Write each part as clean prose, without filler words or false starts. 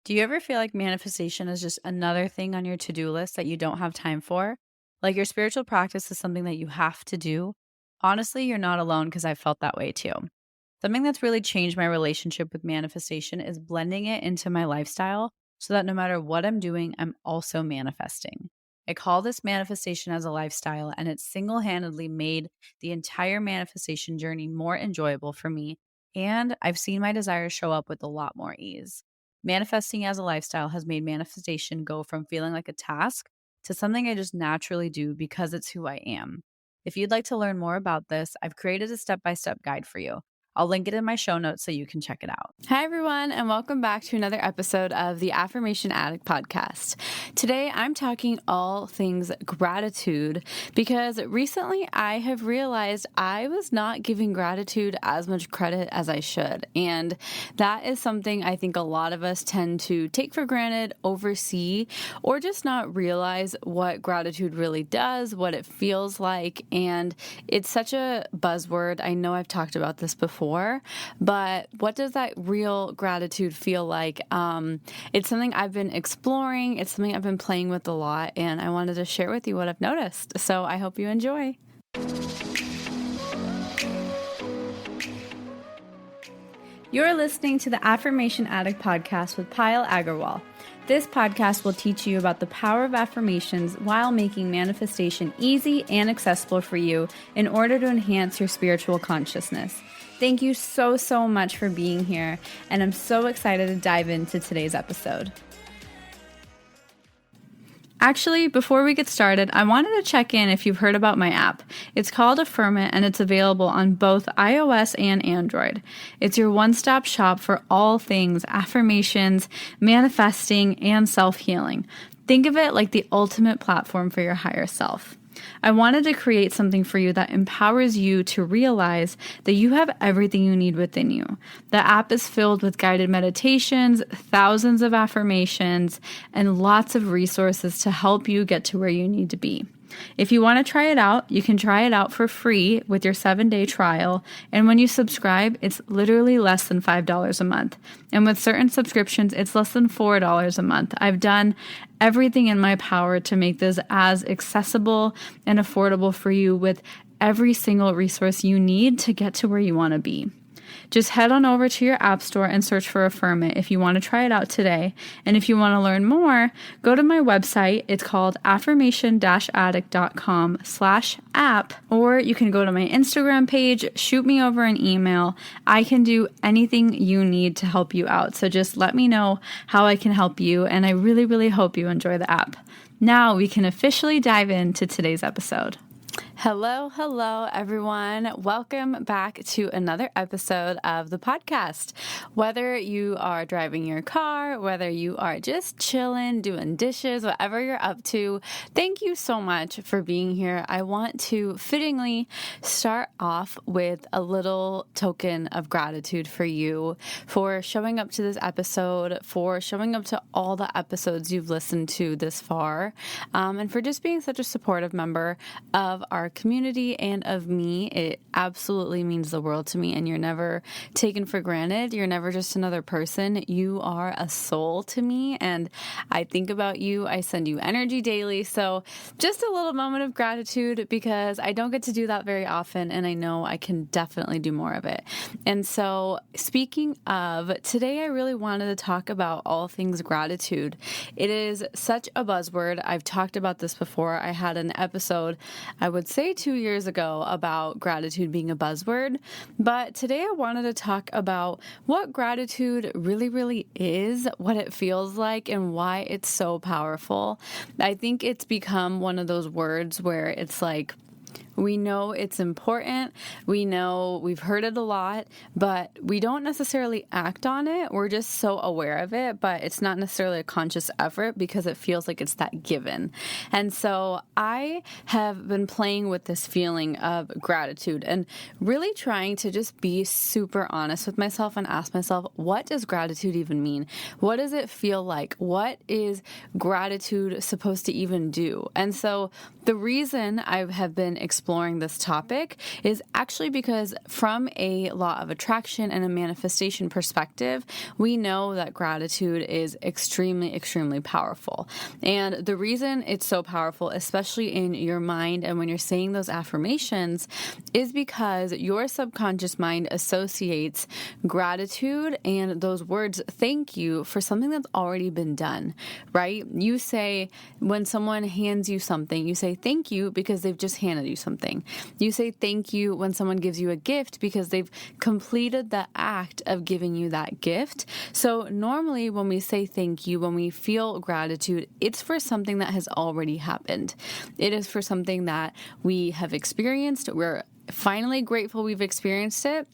Do you ever feel like manifestation is just another thing on your to-do list that you don't have time for? Like your spiritual practice is something that you have to do? Honestly, you're not alone because I felt that way too. Something that's really changed my relationship with manifestation is blending it into my lifestyle so that no matter what I'm doing, I'm also manifesting. I call this manifestation as a lifestyle, and it's single handedly made the entire manifestation journey more enjoyable for me. And I've seen my desires show up with a lot more ease. Manifesting as a lifestyle has made manifestation go from feeling like a task to something I just naturally do because it's who I am. If you'd like to learn more about this, I've created a step by step guide for you. I'll link it in my show notes so you can check it out. Hi, everyone, and welcome back to another episode of the Affirmation Addict podcast. Today, I'm talking all things gratitude because recently I have realized I was not giving gratitude as much credit as I should. And that is something I think a lot of us tend to take for granted, oversee, or just not realize what gratitude really does, what it feels like. And it's such a buzzword. I know I've talked about this before. But what does that real gratitude feel like? It's something I've been exploring. It's something I've been playing with a lot, and I wanted to share with you what I've noticed. So I hope you enjoy. You're listening to the Affirmation Addict podcast with Payal Agarwal. This podcast will teach you about the power of affirmations while making manifestation easy and accessible for you in order to enhance your spiritual consciousness. Thank you so much for being here, and I'm so excited to dive into today's episode. Actually, before we get started, I wanted to check in if you've heard about my app. It's called Affirm It, and it's available on both iOS and Android. It's your one-stop shop for all things affirmations, manifesting, and self-healing. Think of it like the ultimate platform for your higher self. I wanted to create something for you that empowers you to realize that you have everything you need within you. The app is filled with guided meditations, thousands of affirmations, and lots of resources to help you get to where you need to be. If you want to try it out, you can try it out for free with your 7-day trial. And when you subscribe, it's literally less than $5 a month. And with certain subscriptions, it's less than $4 a month. I've done everything in my power to make this as accessible and affordable for you with every single resource you need to get to where you want to be. Just head on over to your app store and search for Affirm It if you want to try it out today. And if you want to learn more, go to my website. It's called affirmation-addict.com/app, or you can go to my Instagram page, shoot me over an email. I can do anything you need to help you out. So just let me know how I can help you. And I really hope you enjoy the app. Now we can officially dive into today's episode. Hello, everyone. Welcome back to another episode of the podcast. Whether you are driving your car, whether you are just chilling, doing dishes, whatever you're up to, thank you so much for being here. I want to fittingly start off with a little token of gratitude for you for showing up to this episode, for showing up to all the episodes you've listened to this far, and for just being such a supportive member of our community and of me. It absolutely means the world to me, and you're never taken for granted. You're never just another person. You are a soul to me, and I think about you. I send you energy daily. So just a little moment of gratitude because I don't get to do that very often, and I know I can definitely do more of it. And so speaking of, today I really wanted to talk about all things gratitude. It is such a buzzword. I've talked about this before. I had an episode, I would say 2 years ago, about gratitude being a buzzword. But today I wanted to talk about what gratitude really is, what it feels like, and why it's so powerful. I think it's become one of those words where it's like, we know it's important. We know we've heard it a lot, but we don't necessarily act on it. We're just so aware of it, but it's not necessarily a conscious effort because it feels like it's that given. And so I have been playing with this feeling of gratitude and really trying to just be super honest with myself and ask myself, what does gratitude even mean? What does it feel like? What is gratitude supposed to even do? And so the reason I have been been exploring this topic is actually because from a law of attraction and a manifestation perspective, we know that gratitude is extremely, extremely powerful. And the reason it's so powerful, especially in your mind and when you're saying those affirmations, is because your subconscious mind associates gratitude and those words thank you for something that's already been done, right? You say, when someone hands you something, you say thank you because they've just handed you something. You say thank you when someone gives you a gift because they've completed the act of giving you that gift. So normally when we say thank you, when we feel gratitude, it's for something that has already happened. It is for something that we have experienced. We're finally grateful we've experienced it.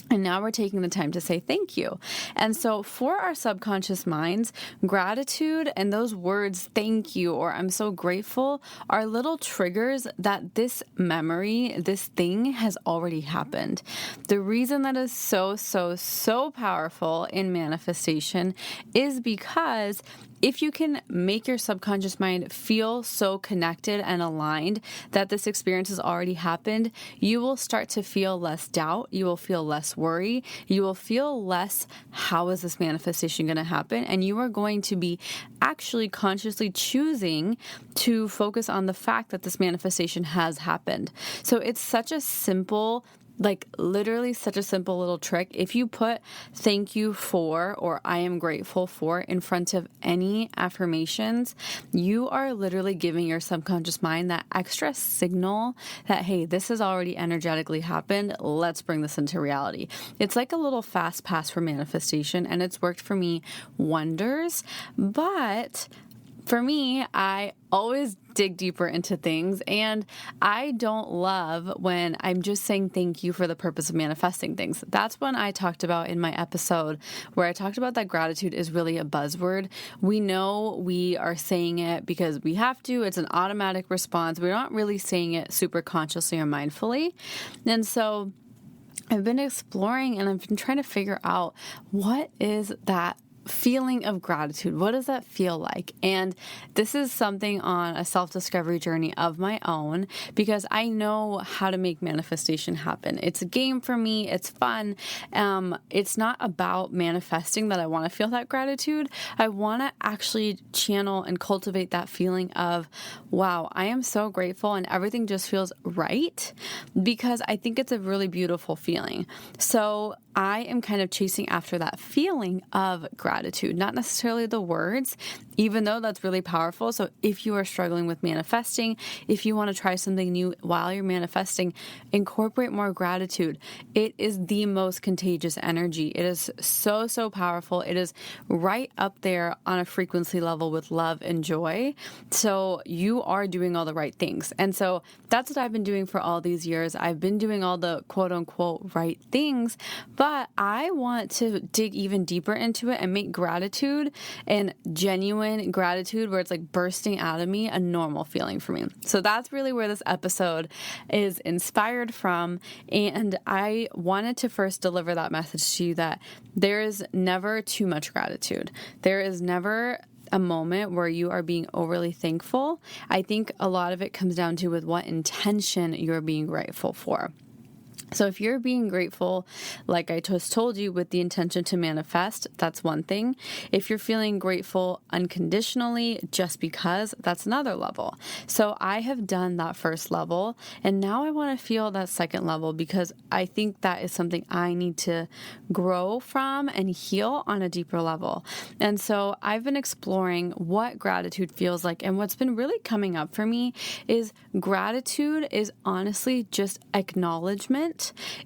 And now we're taking the time to say thank you. And so for our subconscious minds, gratitude and those words, thank you, or I'm so grateful, are little triggers that this memory, this thing has already happened. The reason that is so powerful in manifestation is because if you can make your subconscious mind feel so connected and aligned that this experience has already happened, you will start to feel less doubt. You will feel less worry. You will feel less, how is this manifestation going to happen? And you are going to be actually consciously choosing to focus on the fact that this manifestation has happened. So it's such a simple, like literally such a simple little trick. If you put thank you for or I am grateful for in front of any affirmations, you are literally giving your subconscious mind that extra signal that, hey, this has already energetically happened. Let's bring this into reality. It's like a little fast pass for manifestation, and it's worked for me wonders. But for me, I always dig deeper into things, and I don't love when I'm just saying thank you for the purpose of manifesting things. That's when I talked about in my episode where I talked about that gratitude is really a buzzword. We know we are saying it because we have to. It's an automatic response. We're not really saying it super consciously or mindfully. And so I've been exploring and I've been trying to figure out, what is that feeling of gratitude? What does that feel like? And this is something on a self-discovery journey of my own, because I know how to make manifestation happen. It's a game for me. It's fun. It's not about manifesting that I want to feel that gratitude. I want to actually channel and cultivate that feeling of, wow, I am so grateful and everything just feels right, because I think it's a really beautiful feeling. So I am kind of chasing after that feeling of gratitude, not necessarily the words, even though that's really powerful. So if you are struggling with manifesting, if you want to try something new while you're manifesting, incorporate more gratitude. It is the most contagious energy. It is so powerful. It is right up there on a frequency level with love and joy. So you are doing all the right things. And so that's what I've been doing for all these years. I've been doing all the quote unquote right things, but I want to dig even deeper into it and make gratitude and genuine gratitude, where it's like bursting out of me, a normal feeling for me. So that's really where this episode is inspired from. And I wanted to first deliver that message to you that there is never too much gratitude. There is never a moment where you are being overly thankful. I think a lot of it comes down to with what intention you're being grateful for. So if you're being grateful, like I just told you, with the intention to manifest, that's one thing. If you're feeling grateful unconditionally just because, that's another level. So I have done that first level, and now I want to feel that second level, because I think that is something I need to grow from and heal on a deeper level. And so I've been exploring what gratitude feels like, and what's been really coming up for me is gratitude is honestly just acknowledgement.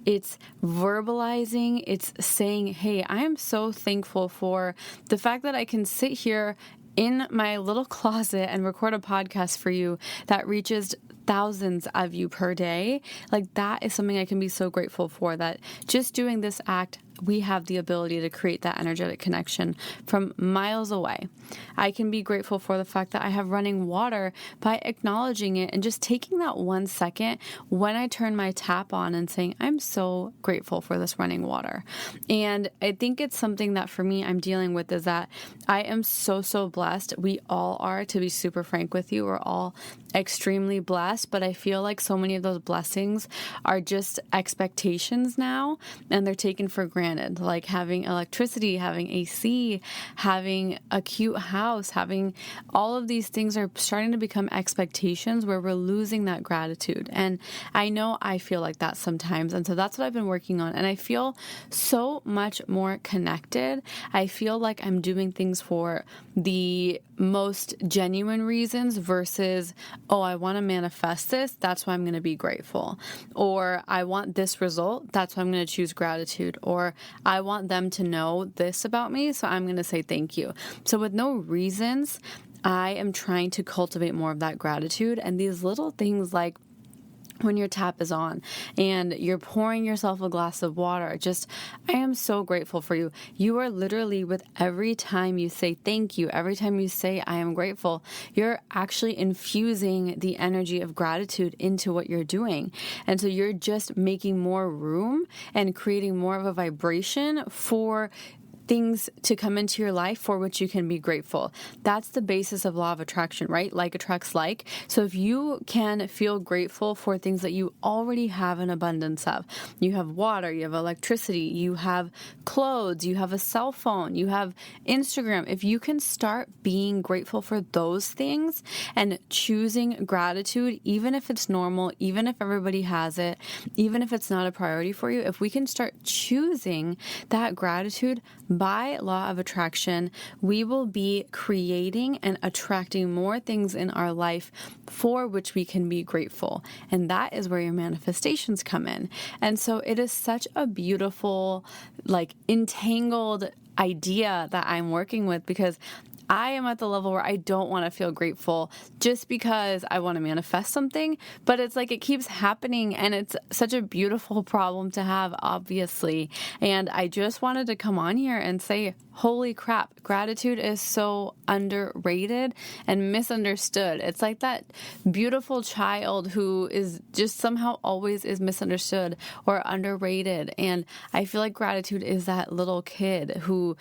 It's verbalizing. It's saying, hey, I am so thankful for the fact that I can sit here in my little closet and record a podcast for you that reaches thousands of you per day. Like, that is something I can be so grateful for, that just doing this act, we have the ability to create that energetic connection from miles away. I can be grateful for the fact that I have running water by acknowledging it and just taking that 1 second when I turn my tap on and saying, I'm so grateful for this running water. And I think it's something that for me, I'm dealing with, is that I am so blessed. We all are, to be super frank with you. We're all extremely blessed, but I feel like so many of those blessings are just expectations now, and they're taken for granted. Like having electricity, having AC, having a cute house, having all of these things are starting to become expectations where we're losing that gratitude. And I know I feel like that sometimes. And so that's what I've been working on. And I feel so much more connected. I feel like I'm doing things for the most genuine reasons versus, oh, I want to manifest this. That's why I'm going to be grateful. Or I want this result. That's why I'm going to choose gratitude. Or I want them to know this about me. So I'm going to say thank you. So with no reasons, I am trying to cultivate more of that gratitude. And these little things like when your tap is on and you're pouring yourself a glass of water, I am so grateful for you. You are literally, with every time you say thank you, every time you say I am grateful, you're actually infusing the energy of gratitude into what you're doing. And so you're just making more room and creating more of a vibration for things to come into your life for which you can be grateful. That's the basis of law of attraction, right? Like attracts like. So if you can feel grateful for things that you already have an abundance of, you have water, you have electricity, you have clothes, you have a cell phone, you have Instagram. If you can start being grateful for those things and choosing gratitude, even if it's normal, even if everybody has it, even if it's not a priority for you, if we can start choosing that gratitude, by law of attraction, we will be creating and attracting more things in our life for which we can be grateful. And that is where your manifestations come in. And so it is such a beautiful, entangled idea that I'm working with, because I am at the level where I don't want to feel grateful just because I want to manifest something, but it's like it keeps happening, and it's such a beautiful problem to have, obviously. And I just wanted to come on here and say, holy crap, gratitude is so underrated and misunderstood. It's like that beautiful child who is just somehow always is misunderstood or underrated. And I feel like gratitude is that little kid who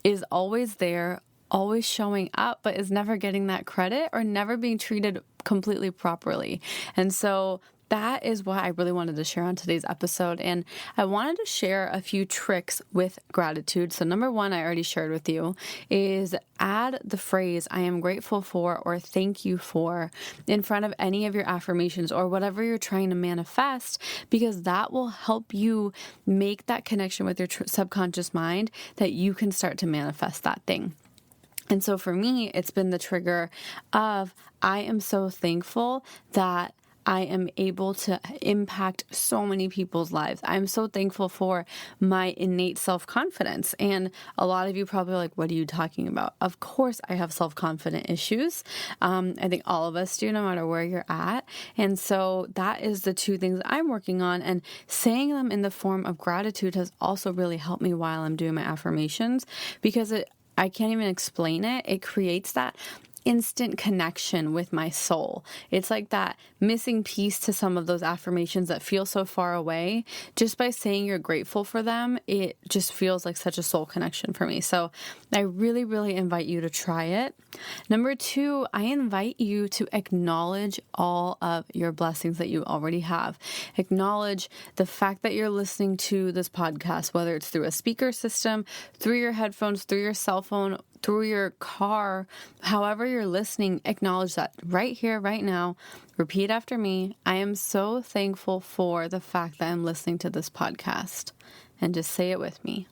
is always there, always showing up, but is never getting that credit or never being treated completely properly. And so that is what I really wanted to share on today's episode. And I wanted to share a few tricks with gratitude. So number one, I already shared with you, is add the phrase I am grateful for or thank you for in front of any of your affirmations or whatever you're trying to manifest, because that will help you make that connection with your subconscious mind that you can start to manifest that thing. And so for me, it's been the trigger of, I am so thankful that I am able to impact so many people's lives. I'm so thankful for my innate self-confidence. And a lot of you probably are like, what are you talking about? Of course, I have self-confident issues. I think all of us do, no matter where you're at. And so that is the two things I'm working on. And saying them in the form of gratitude has also really helped me while I'm doing my affirmations, because I can't even explain it. It creates that instant connection with my soul. It's like that missing piece to some of those affirmations that feel so far away. Just by saying you're grateful for them, it just feels like such a soul connection for me. So I really, really invite you to try it. Number two, I invite you to acknowledge all of your blessings that you already have. Acknowledge the fact that you're listening to this podcast, whether it's through a speaker system, through your headphones, through your cell phone, through your car, however you're listening. Acknowledge that right here, right now. Repeat after me. I am so thankful for the fact that I'm listening to this podcast. And just say it with me.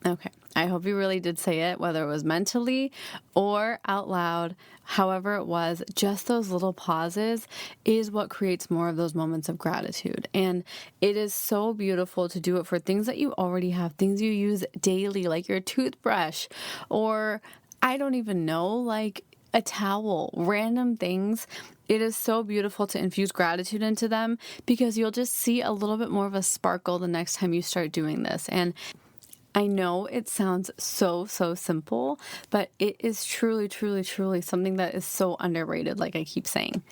Okay. I hope you really did say it, whether it was mentally or out loud. However it was, just those little pauses is what creates more of those moments of gratitude. And it is so beautiful to do it for things that you already have, things you use daily, like your toothbrush, or I don't even know, like a towel, random things. It is so beautiful to infuse gratitude into them, because you'll just see a little bit more of a sparkle the next time you start doing this. And I know it sounds so simple, but it is truly something that is so underrated, like I keep saying.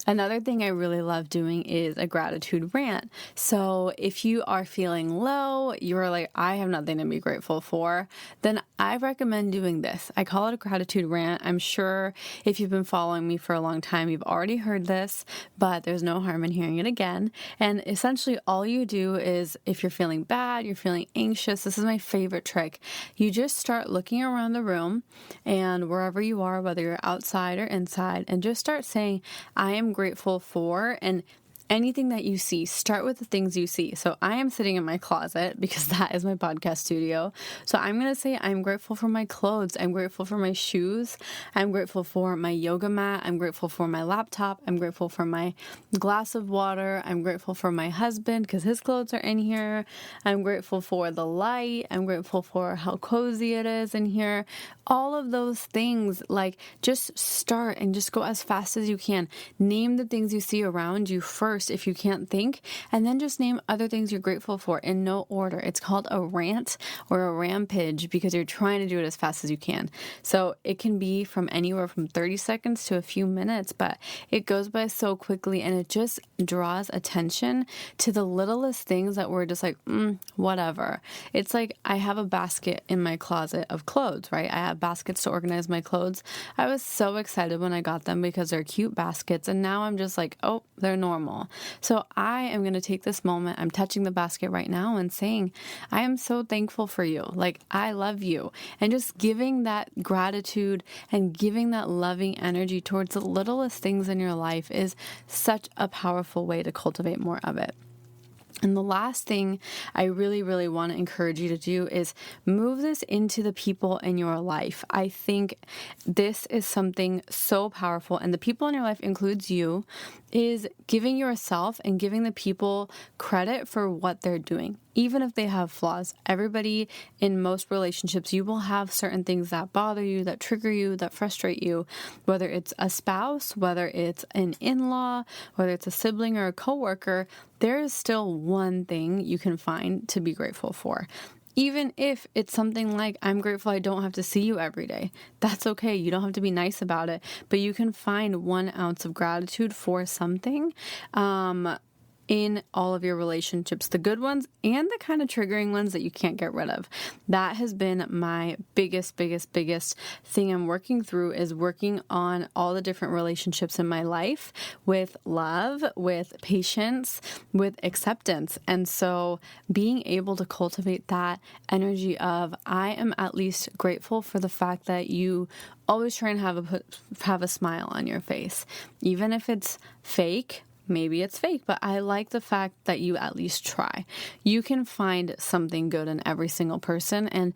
Another thing I really love doing is a gratitude rant. So if you are feeling low, you're like, I have nothing to be grateful for, then I recommend doing this. I call it a gratitude rant. I'm sure if you've been following me for a long time, you've already heard this, but there's no harm in hearing it again. And essentially all you do is, if you're feeling bad, you're feeling anxious, this is my favorite trick. You just start looking around the room and wherever you are, whether you're outside or inside, and just start saying, I am grateful for, and anything that you see, start with the things you see. So I am sitting in my closet because that is my podcast studio. So I'm going to say I'm grateful for my clothes. I'm grateful for my shoes. I'm grateful for my yoga mat. I'm grateful for my laptop. I'm grateful for my glass of water. I'm grateful for my husband because his clothes are in here. I'm grateful for the light. I'm grateful for how cozy it is in here. All of those things, like, just start and just go as fast as you can. Name the things you see around you first if you can't think, and then just name other things you're grateful for in no order. It's called a rant or a rampage because you're trying to do it as fast as you can. So it can be from anywhere from 30 seconds to a few minutes, but it goes by so quickly, and it just draws attention to the littlest things that we're just like, whatever. It's like I have a basket in my closet of clothes, right? I have baskets to organize my clothes. I was so excited when I got them because they're cute baskets, and now I'm just like, oh, they're normal. So I am going to take this moment. I'm touching the basket right now and saying, I am so thankful for you. Like, I love you. And just giving that gratitude and giving that loving energy towards the littlest things in your life is such a powerful way to cultivate more of it. And the last thing I really want to encourage you to do is move this into the people in your life. I think this is something so powerful, and the people in your life includes you, is giving yourself and giving the people credit for what they're doing. Even if they have flaws, everybody in most relationships, you will have certain things that bother you, that trigger you, that frustrate you, whether it's a spouse, whether it's an in-law, whether it's a sibling or a coworker, there is still one thing you can find to be grateful for. Even if it's something like, I'm grateful I don't have to see you every day. That's okay. You don't have to be nice about it, but you can find 1 ounce of gratitude for something. In all of your relationships, the good ones and the kind of triggering ones that you can't get rid of. That has been my biggest thing I'm working through, is working on all the different relationships in my life with love, with patience, with acceptance. And so being able to cultivate that energy of, I am at least grateful for the fact that you always try and have a smile on your face, even if it's fake. Maybe it's fake, but I like the fact that you at least try. You can find something good in every single person, and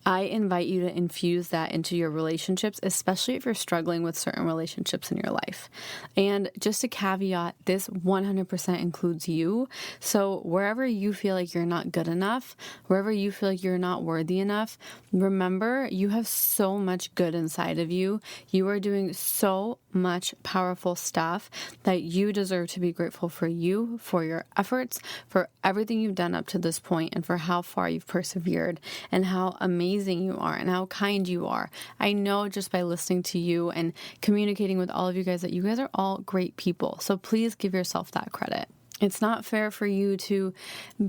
I invite you to infuse that into your relationships, especially if you're struggling with certain relationships in your life. And just a caveat, this 100% includes you. So wherever you feel like you're not good enough, wherever you feel like you're not worthy enough, remember you have so much good inside of you. You are doing so much powerful stuff that you deserve to be grateful for you, for your efforts, for everything you've done up to this point, and for how far you've persevered and how amazing you are and how kind you are. I know just by listening to you and communicating with all of you guys that you guys are all great people. So please give yourself that credit. It's not fair for you to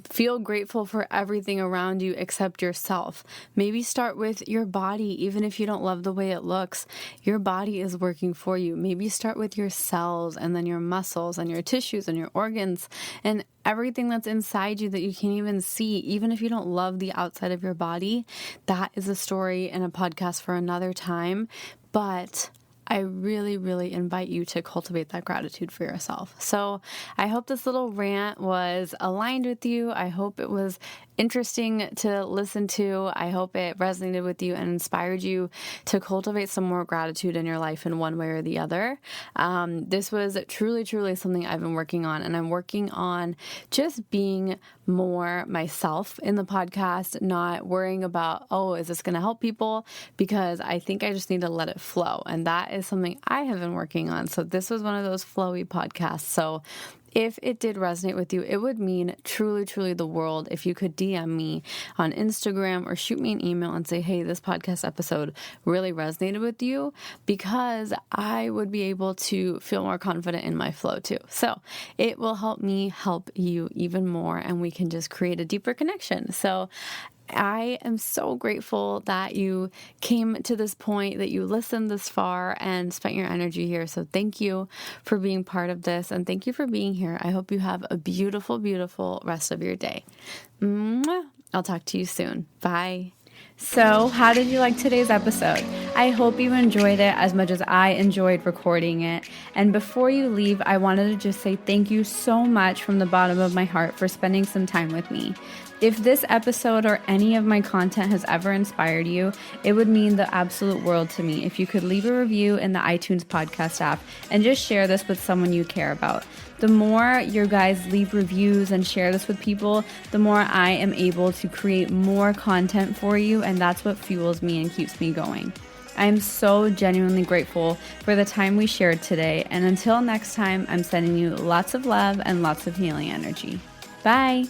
feel grateful for everything around you except yourself. Maybe start with your body, even if you don't love the way it looks. Your body is working for you. Maybe start with your cells and then your muscles and your tissues and your organs and everything that's inside you that you can't even see. Even if you don't love the outside of your body, that is a story and a podcast for another time. But I really invite you to cultivate that gratitude for yourself. So I hope this little rant was aligned with you. I hope it was interesting to listen to. I hope it resonated with you and inspired you to cultivate some more gratitude in your life in one way or the other. This was truly something I've been working on, and I'm working on just being more myself in the podcast, not worrying about, oh, is this going to help people? Because I think I just need to let it flow. And that is something I have been working on. So this was one of those flowy podcasts. So If it did resonate with you, it would mean truly, truly the world if you could DM me on Instagram or shoot me an email and say, hey, this podcast episode really resonated with you, because I would be able to feel more confident in my flow too. So it will help me help you even more, and we can just create a deeper connection. So I am so grateful that you came to this point, that you listened this far and spent your energy here. So thank you for being part of this, and thank you for being here. I hope you have a beautiful, beautiful rest of your day. Mwah. I'll talk to you soon. Bye. So, how did you like today's episode? I hope you enjoyed it as much as I enjoyed recording it. And before you leave, I wanted to just say thank you so much from the bottom of my heart for spending some time with me. If this episode or any of my content has ever inspired you, it would mean the absolute world to me if you could leave a review in the iTunes podcast app and just share this with someone you care about. The more you guys leave reviews and share this with people, the more I am able to create more content for you, and that's what fuels me and keeps me going. I am so genuinely grateful for the time we shared today, and until next time, I'm sending you lots of love and lots of healing energy. Bye!